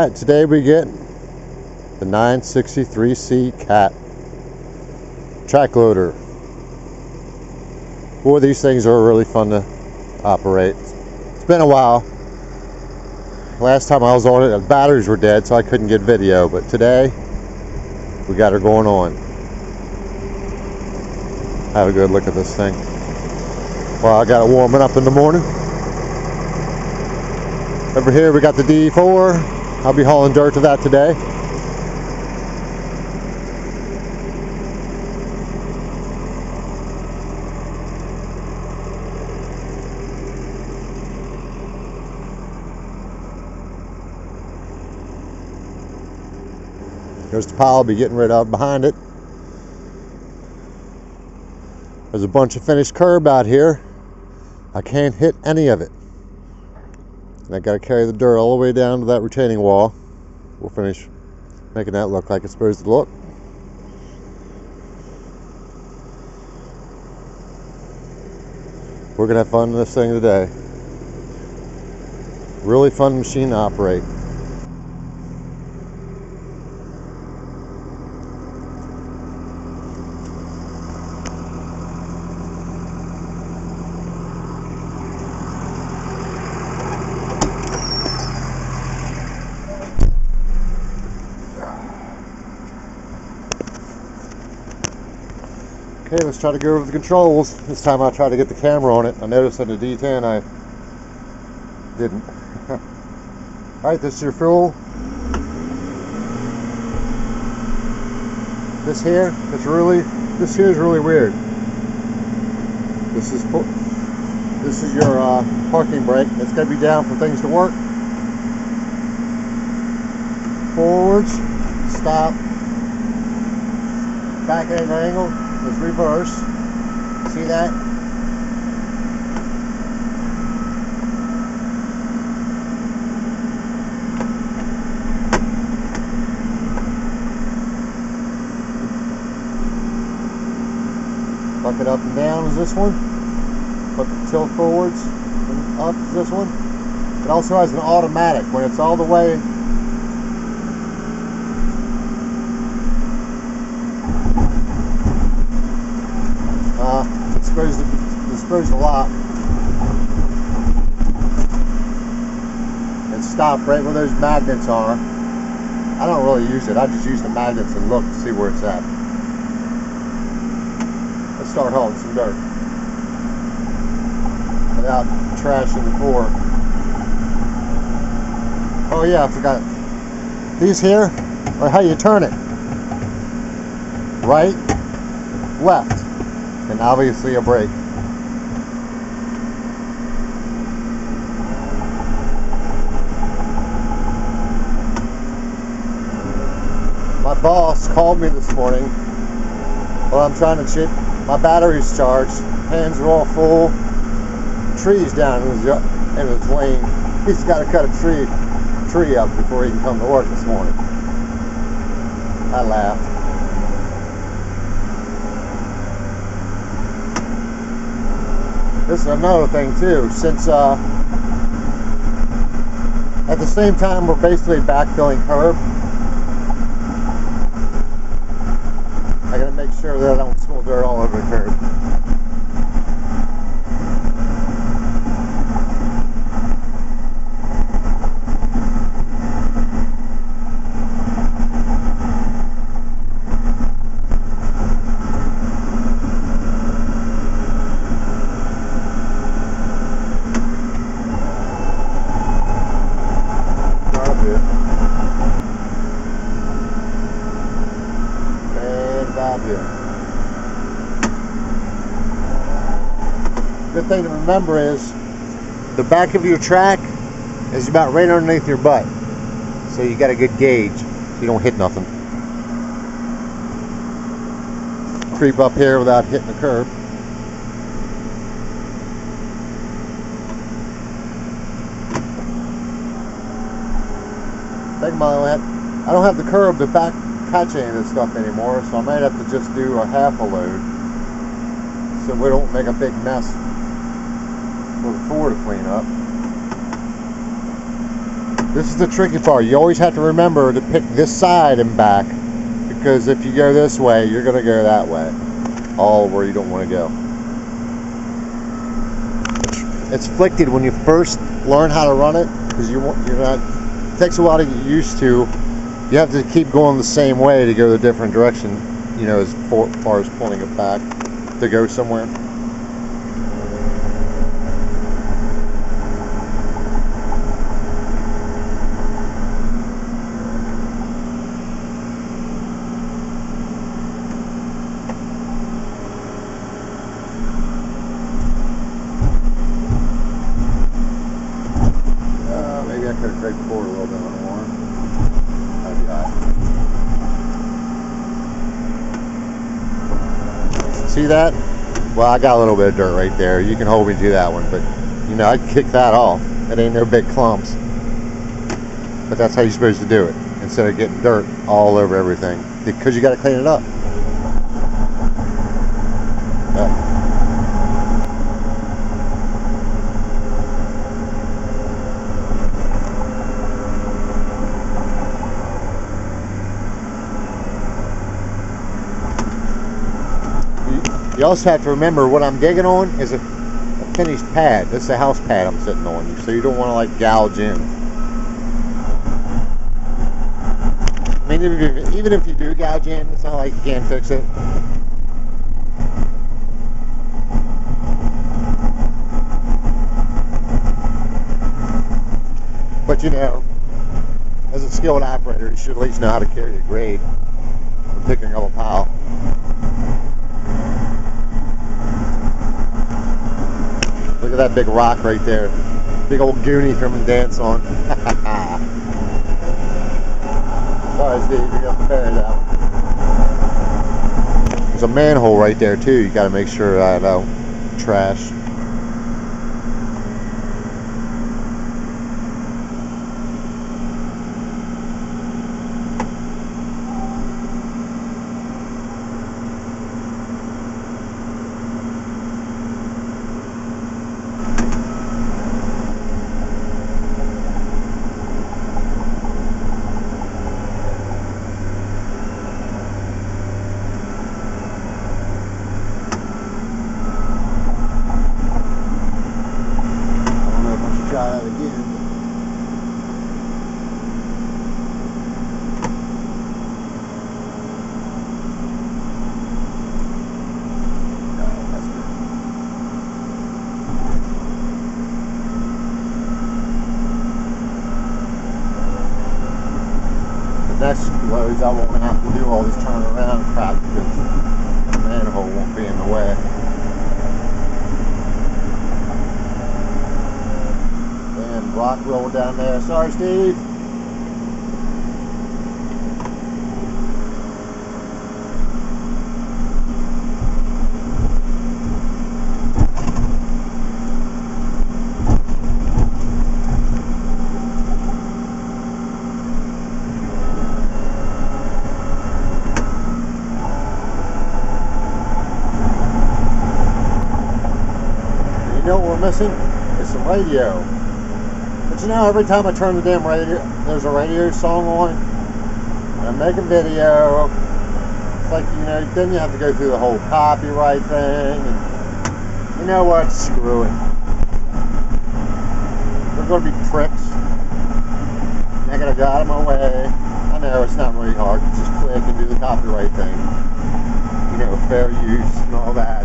Alright, today we get the 963C Cat track loader. Boy, these things are really fun to operate. It's been a while. Last time I was on it, the batteries were dead, so I couldn't get video, but today we got her going on. Have a good look at this thing. Well, I got it warming up in the morning. Over here we got the D4. I'll be hauling dirt to that today. There's the pile I'll be getting rid of behind it. There's a bunch of finished curb out here. I can't hit any of it. And I got to carry the dirt all the way down to that retaining wall. We'll finish making that look like it's supposed to look. We're going to have fun with this thing today. Really fun machine to operate. Okay, let's try to go over the controls. This time I'll try to get the camera on it. I noticed on the D10 I didn't. Alright, this is your fuel. This here is really weird. This is your parking brake. It's going to be down for things to work. Forwards, stop, back end angle. Is reverse. See that? Bucket up and down is this one. Bucket tilt forwards and up is this one. It also has an automatic when it's all the way. Exposed a lot and stop right where those magnets are. I don't really use it. I just use the magnets and look to see where it's at. Let's start hauling some dirt without trashing the floor. Oh yeah, I forgot. These here are how you turn it. Right, left, and obviously a brake. My boss called me this morning while I'm trying to check. My battery's charged, hands are all full, trees down in his lane. He's got to cut a tree up before he can come to work this morning. I laughed. This is another thing too, since at the same time we're basically backfilling curb, I gotta make sure that I don't spill dirt all over the curb. Good thing to remember is the back of your track is about right underneath your butt, so you got a good gauge so you don't hit nothing. Creep up here without hitting the curb. Think about that. I don't have the curb to back catch any of this stuff anymore, so I might have to just do a half a load so we don't make a big mess for the floor to clean up. This is the tricky part. You always have to remember to pick this side and back, because if you go this way, you're going to go that way, all where you don't want to go. It's afflicted when you first learn how to run it, because you're not. It takes a while to get used to. You have to keep going the same way to go the different direction. You know, as far as pulling it back to go somewhere. Maybe I could have dragged forward a little bit more. That'd be awesome. See that? Well, I got a little bit of dirt right there. You can hold me to that one, but you know, I'd kick that off. It ain't no big clumps. But that's how you're supposed to do it, instead of getting dirt all over everything, because you got to clean it up. You also have to remember what I'm digging on is a finished pad. This is a house pad I'm sitting on, so you don't want to like gouge in. I mean, even if you do gouge in, it's not like you can't fix it. But you know, as a skilled operator, you should at least know how to carry a grade when picking up a pile. Look at that big rock right there. Big old goonie from the dance on. Sorry, Steve, you got to bury that one. There's a manhole right there, too. You got to make sure I know. Trash. Try that again. The next loads I won't have to do all this turnaround crap because the manhole won't be in the way. Rock roll down there. Sorry, Steve. You know what we're missing? It's the radio. But you know, every time I turn the damn radio, there's a radio song on, and I'm making video. It's like, you know, then you have to go through the whole copyright thing, and you know what? Screw it. They're going to be pricks. They're going to go out of my way. I know it's not really hard. Just click and do the copyright thing. You know, fair use and all that.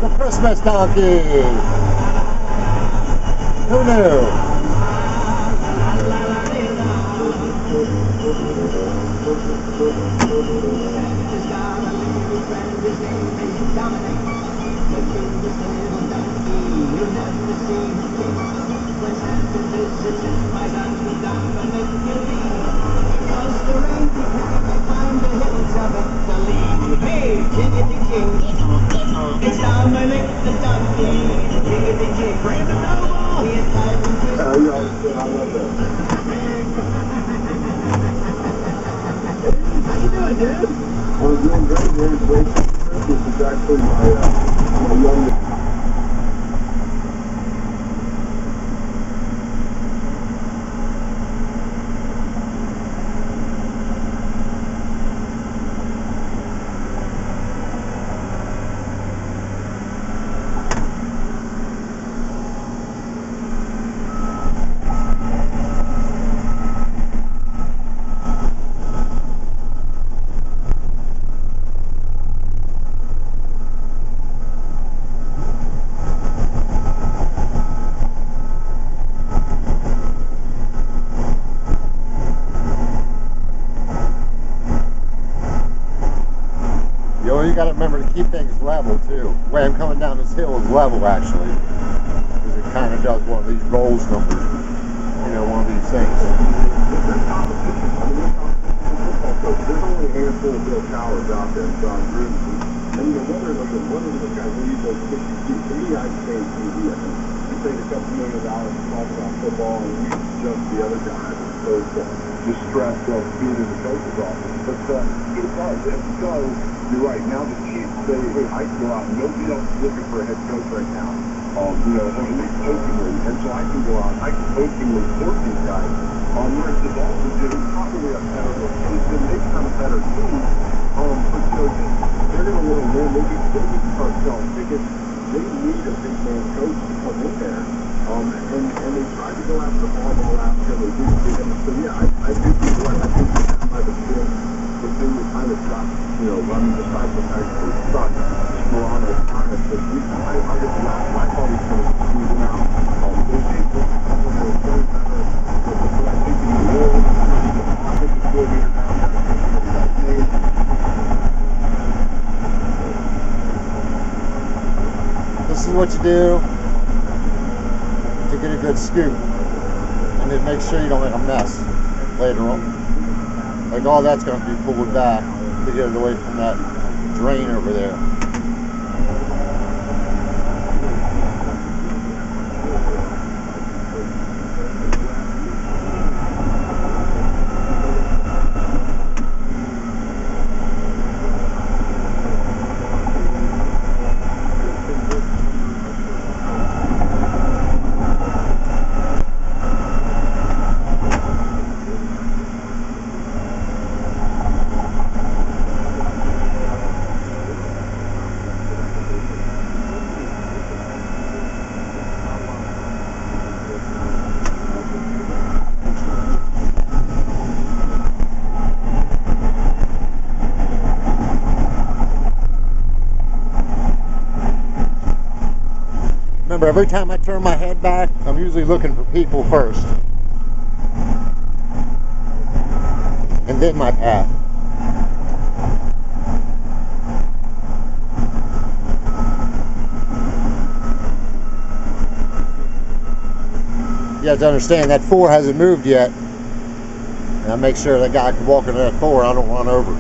But the Christmas donkey! Who knew? This is actually my youngest. You gotta remember to keep things level too. The way I'm coming down this hill is level actually, because it kind of does one of these rolls numbers. You know, one of these things. There's only a handful of little towers out there in John Green. And you know, one of those guys leaves those 60 feet. To me, I'd say TV. I mean, you paid a couple $1 million to talk about football and you jump the other guys as opposed to just stress of being in the coach's office. But it does. And so, you're right. Now the Chiefs say, hey, I can go out. Nobody else is looking for a head coach right now. You know, or at least coachingly. And so I can go out. I can coachingly support these guys. Whereas the Dolphins do probably a better location. They become a better team. But you know, they're going to want to win. They need to start selling tickets. They need a big man coach to come in there. And they tried to go after the ball last year. They didn't. So yeah, I do think you're right. I think that might have been the thing that kind of got, you know, I mean, besides the fact that it's not Toronto, honest, but I just I thought he was going to squeeze him out. Those people, they're very better. But I think he will. I think the coordinator now has that name. This is what you do to get a good scoop, and then make sure you don't make a mess later on. Like all that's going to be pulled back to get it away from that drain over there. Remember, every time I turn my head back, I'm usually looking for people first. And then my path. You have to understand that 4 hasn't moved yet. And I make sure that guy can walk into that 4, I don't run over.